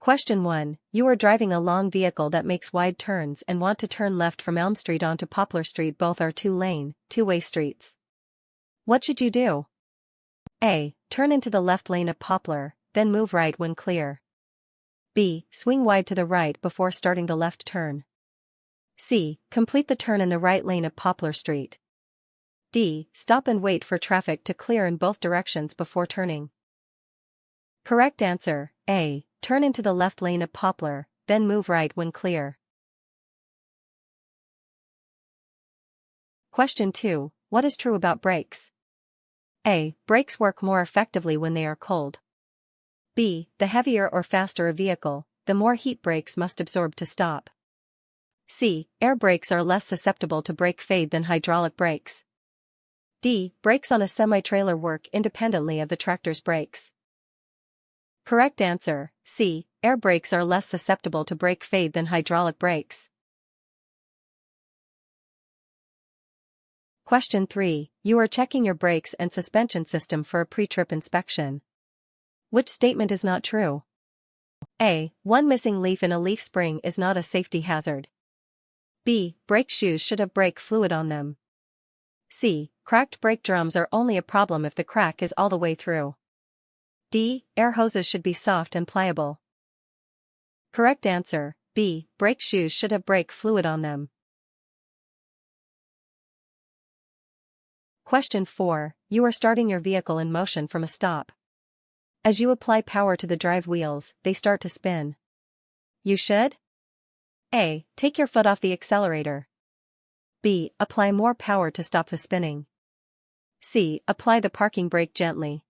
Question 1. You are driving a long vehicle that makes wide turns and want to turn left from Elm Street onto Poplar Street. Both are two-way streets. What should you do? A. Turn into the left lane of Poplar, then move right when clear. B. Swing wide to the right before starting the left turn. C. Complete the turn in the right lane of Poplar Street. D. Stop and wait for traffic to clear in both directions before turning. Correct answer, A. Turn into the left lane of Poplar, then move right when clear. Question 2. What is true about brakes? A. Brakes work more effectively when they are cold. B. The heavier or faster a vehicle, the more heat brakes must absorb to stop. C. Air brakes are less susceptible to brake fade than hydraulic brakes. D. Brakes on a semi-trailer work independently of the tractor's brakes. Correct answer, C. Air brakes are less susceptible to brake fade than hydraulic brakes. Question 3. You are checking your brakes and suspension system for a pre-trip inspection. Which statement is not true? A. One missing leaf in a leaf spring is not a safety hazard. B. Brake shoes should have brake fluid on them. C. Cracked brake drums are only a problem if the crack is all the way through. D. Air hoses should be soft and pliable. Correct answer, B. Brake shoes should have brake fluid on them. Question 4. You are starting your vehicle in motion from a stop. As you apply power to the drive wheels, they start to spin. You should A. Take your foot off the accelerator. B. Apply more power to stop the spinning. C. Apply the parking brake gently.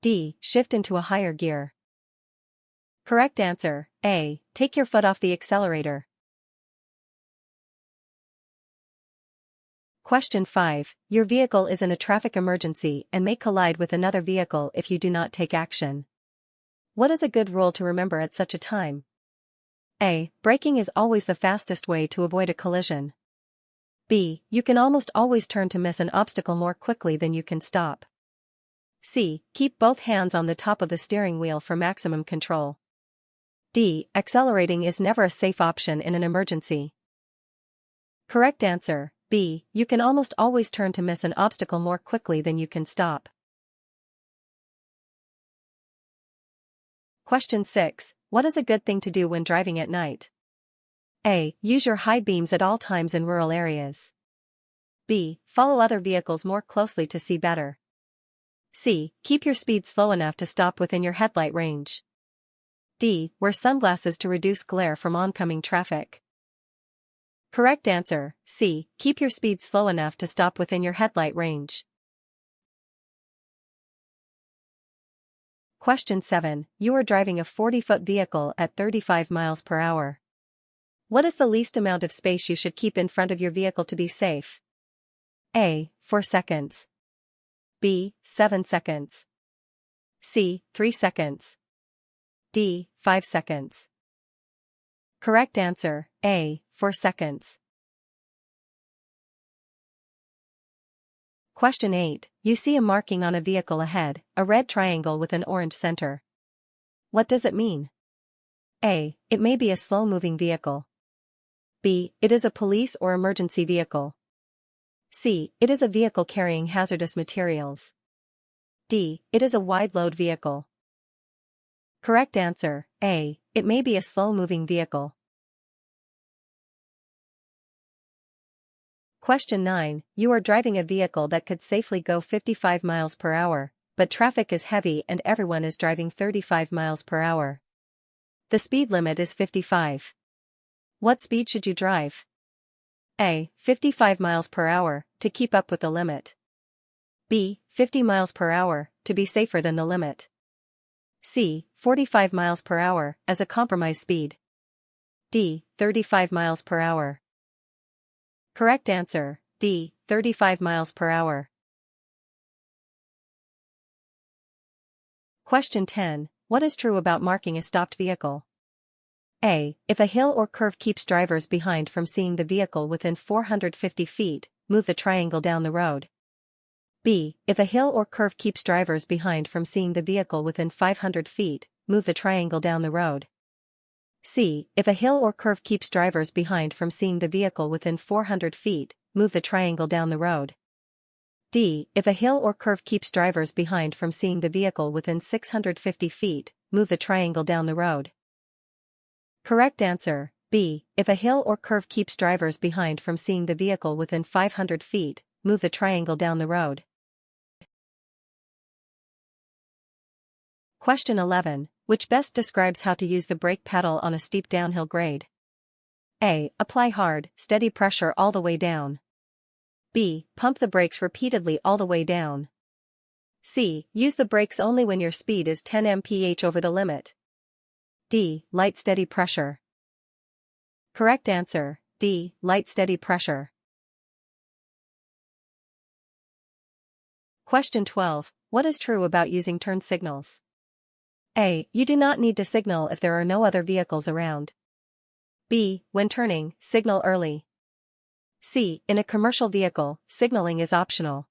D. Shift into a higher gear. Correct answer, A. Take your foot off the accelerator. Question 5. Your vehicle is in a traffic emergency and may collide with another vehicle if you do not take action. What is a good rule to remember at such a time? A. Braking is always the fastest way to avoid a collision. B. You can almost always turn to miss an obstacle more quickly than you can stop. C. Keep both hands on the top of the steering wheel for maximum control. D. Accelerating is never a safe option in an emergency. Correct answer, B. You can almost always turn to miss an obstacle more quickly than you can stop. Question 6. What is a good thing to do when driving at night? A. Use your high beams at all times in rural areas. B. Follow other vehicles more closely to see better. C. Keep your speed slow enough to stop within your headlight range. D. Wear sunglasses to reduce glare from oncoming traffic. Correct answer, C. Keep your speed slow enough to stop within your headlight range. Question 7. You are driving a 40-foot vehicle at 35 miles per hour. What is the least amount of space you should keep in front of your vehicle to be safe? A. 4 seconds. B. 7 seconds. C. 3 seconds. D. 5 seconds. Correct answer, A. 4 seconds. Question 8. You see a marking on a vehicle ahead, a red triangle with an orange center. What does it mean? A. It may be a slow-moving vehicle. B. It is a police or emergency vehicle. C. It is a vehicle carrying hazardous materials. D. It is a wide-load vehicle. Correct answer, A. It may be a slow-moving vehicle. Question 9. You are driving a vehicle that could safely go 55 miles per hour, but traffic is heavy and everyone is driving 35 miles per hour. The speed limit is 55. What speed should you drive? A. 55 miles per hour, to keep up with the limit. B. 50 miles per hour, to be safer than the limit. C. 45 miles per hour, as a compromise speed. D. 35 miles per hour. Correct answer, D. 35 miles per hour. Question 10. What is true about marking a stopped vehicle? A. If a hill or curve keeps drivers behind from seeing the vehicle within 450 feet, move the triangle down the road. B. If a hill or curve keeps drivers behind from seeing the vehicle within 500 feet, move the triangle down the road. C. If a hill or curve keeps drivers behind from seeing the vehicle within 400 feet, move the triangle down the road. D. If a hill or curve keeps drivers behind from seeing the vehicle within 650 feet, move the triangle down the road. Correct answer, B. If a hill or curve keeps drivers behind from seeing the vehicle within 500 feet, move the triangle down the road. Question 11. Which best describes how to use the brake pedal on a steep downhill grade? A. Apply hard, steady pressure all the way down. B. Pump the brakes repeatedly all the way down. C. Use the brakes only when your speed is 10 mph over the limit. D. Light steady pressure. Correct answer, D. Light steady pressure. Question 12. What is true about using turn signals? A. You do not need to signal if there are no other vehicles around. B. When turning, signal early. C. In a commercial vehicle, signaling is optional.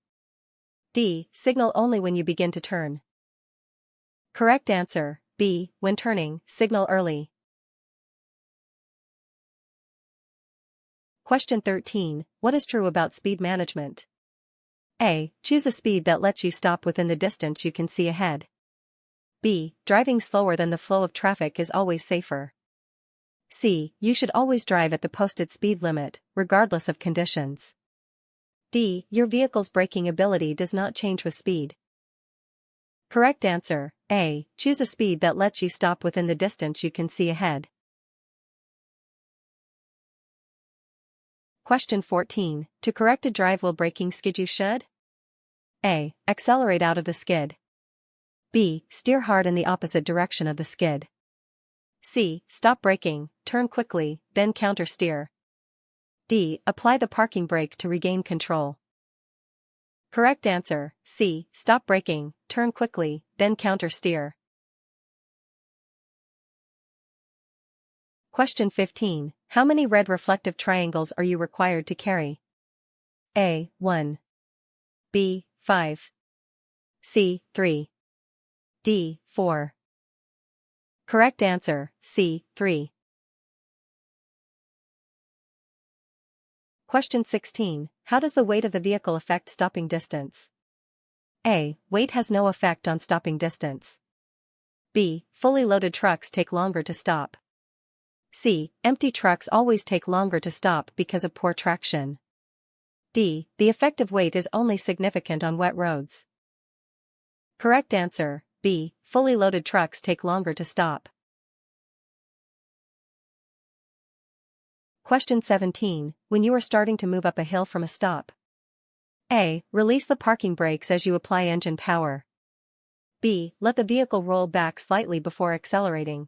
D. Signal only when you begin to turn. Correct answer, B. When turning, signal early. Question 13. What is true about speed management? A. Choose a speed that lets you stop within the distance you can see ahead. B. Driving slower than the flow of traffic is always safer. C. You should always drive at the posted speed limit, regardless of conditions. D. Your vehicle's braking ability does not change with speed. Correct answer, A. Choose a speed that lets you stop within the distance you can see ahead. Question 14. To correct a drive while braking skid you should? A. Accelerate out of the skid. B. Steer hard in the opposite direction of the skid. C. Stop braking, turn quickly, then counter-steer. D. Apply the parking brake to regain control. Correct answer, C. Stop braking, turn quickly, then counter-steer. Question 15. How many red reflective triangles are you required to carry? A. 1. B. 5. C. 3. D. 4. Correct answer, C. 3. Question 16. How does the weight of the vehicle affect stopping distance? A. Weight has no effect on stopping distance. B. Fully loaded trucks take longer to stop. C. Empty trucks always take longer to stop because of poor traction. D. The effective weight is only significant on wet roads. Correct answer, B. Fully loaded trucks take longer to stop. Question 17. When you are starting to move up a hill from a stop. A. Release the parking brakes as you apply engine power. B. Let the vehicle roll back slightly before accelerating.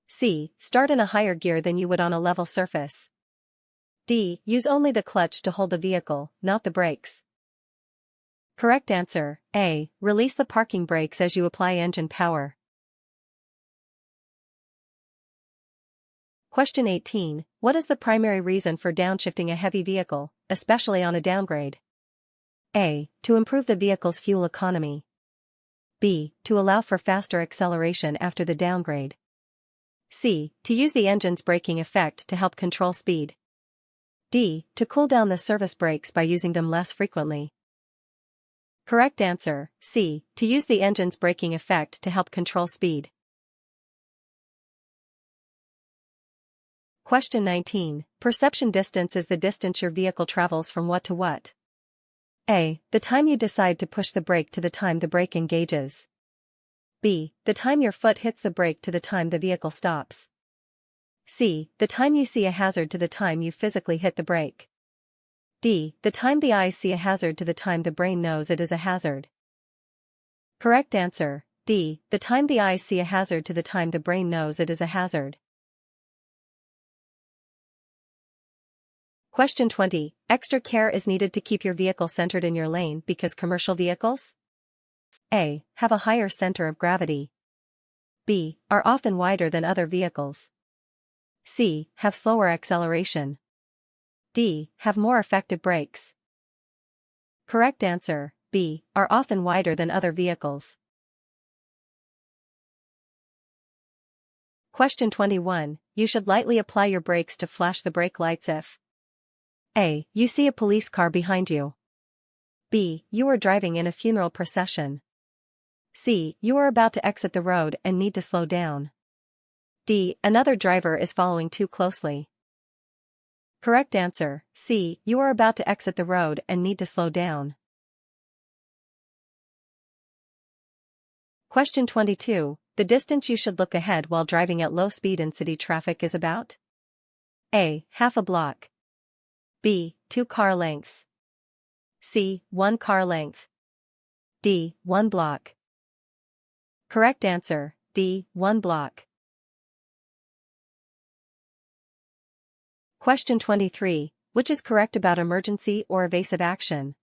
C. Start in a higher gear than you would on a level surface. D. Use only the clutch to hold the vehicle, not the brakes. Correct answer, A. Release the parking brakes as you apply engine power. Question 18. What is the primary reason for downshifting a heavy vehicle, especially on a downgrade? A. To improve the vehicle's fuel economy. B. To allow for faster acceleration after the downgrade. C. To use the engine's braking effect to help control speed. D. To cool down the service brakes by using them less frequently. Correct answer, C. To use the engine's braking effect to help control speed. Question 19. Perception distance is the distance your vehicle travels from what to what? A. The time you decide to push the brake to the time the brake engages. B. The time your foot hits the brake to the time the vehicle stops. C. The time you see a hazard to the time you physically hit the brake. D. The time the eyes see a hazard to the time the brain knows it is a hazard. Correct answer, D. The time the eyes see a hazard to the time the brain knows it is a hazard. Question 20. Extra care is needed to keep your vehicle centered in your lane because commercial vehicles? A. Have a higher center of gravity. B. Are often wider than other vehicles. C. Have slower acceleration. D. Have more effective brakes. Correct answer, B. Are often wider than other vehicles. Question 21. You should lightly apply your brakes to flash the brake lights if A. You see a police car behind you. B. You are driving in a funeral procession. C. You are about to exit the road and need to slow down. D. Another driver is following too closely. Correct answer, C. You are about to exit the road and need to slow down. Question 22. The distance you should look ahead while driving at low speed in city traffic is about A. Half a block. B. 2 car lengths. C. 1 car length. D. 1 block. Correct answer, D. 1 block. Question 23. Which is correct about emergency or evasive action?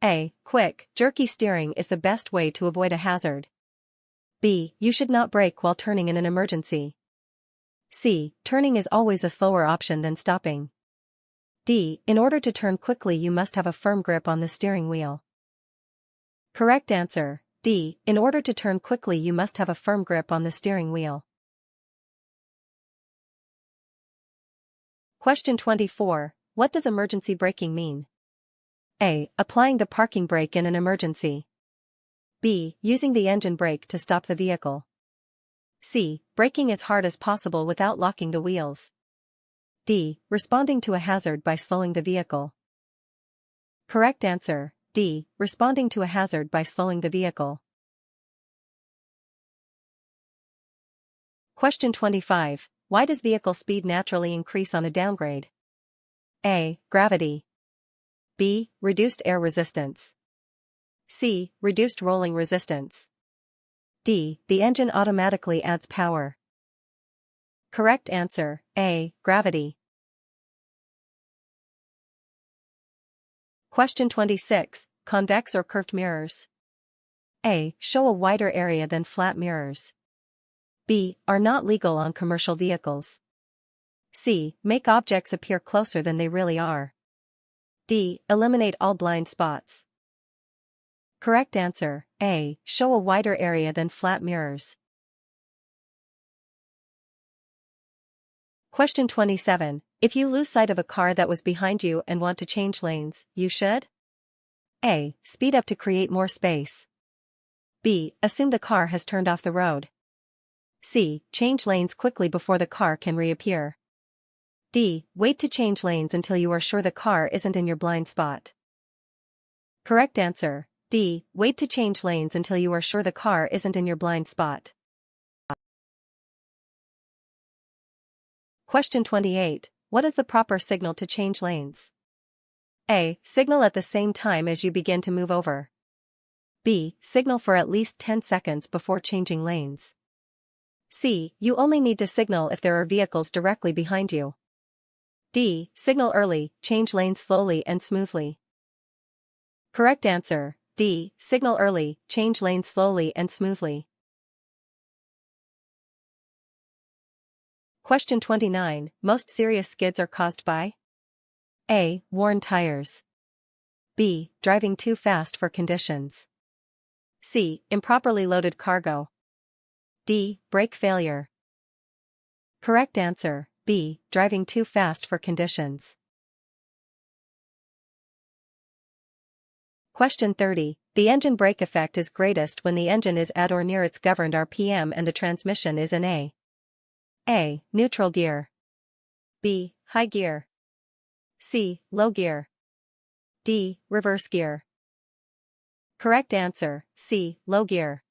A. Quick, jerky steering is the best way to avoid a hazard. B. You should not brake while turning in an emergency. C. Turning is always a slower option than stopping. D. In order to turn quickly you must have a firm grip on the steering wheel. Correct answer, D. In order to turn quickly you must have a firm grip on the steering wheel. Question 24. What does emergency braking mean? A. Applying the parking brake in an emergency. B. Using the engine brake to stop the vehicle. C. Braking as hard as possible without locking the wheels. D. Responding to a hazard by slowing the vehicle. Correct answer, D. Responding to a hazard by slowing the vehicle. Question 25. Why does vehicle speed naturally increase on a downgrade? A. Gravity. B. Reduced air resistance. C. Reduced rolling resistance. D. The engine automatically adds power. Correct answer, A. Gravity. Question 26. Convex or curved mirrors? A. Show a wider area than flat mirrors. B. Are not legal on commercial vehicles. C. Make objects appear closer than they really are. D. Eliminate all blind spots. Correct answer, A. Show a wider area than flat mirrors. Question 27. If you lose sight of a car that was behind you and want to change lanes, you should A. Speed up to create more space. B. Assume the car has turned off the road. C. Change lanes quickly before the car can reappear. D. Wait to change lanes until you are sure the car isn't in your blind spot. Correct answer, D. Wait to change lanes until you are sure the car isn't in your blind spot. Question 28. What is the proper signal to change lanes? A. Signal at the same time as you begin to move over. B. Signal for at least 10 seconds before changing lanes. C. You only need to signal if there are vehicles directly behind you. D. Signal early, change lanes slowly and smoothly. Correct answer, D. Signal early, change lanes slowly and smoothly. Question 29. Most serious skids are caused by A. Worn tires. B. Driving too fast for conditions. C. Improperly loaded cargo. D. Brake failure. Correct answer, B. Driving too fast for conditions. Question 30. The engine brake effect is greatest when the engine is at or near its governed RPM and the transmission is in A. Neutral gear. B. High gear. C. Low gear. D. Reverse gear. Correct answer, C. Low gear.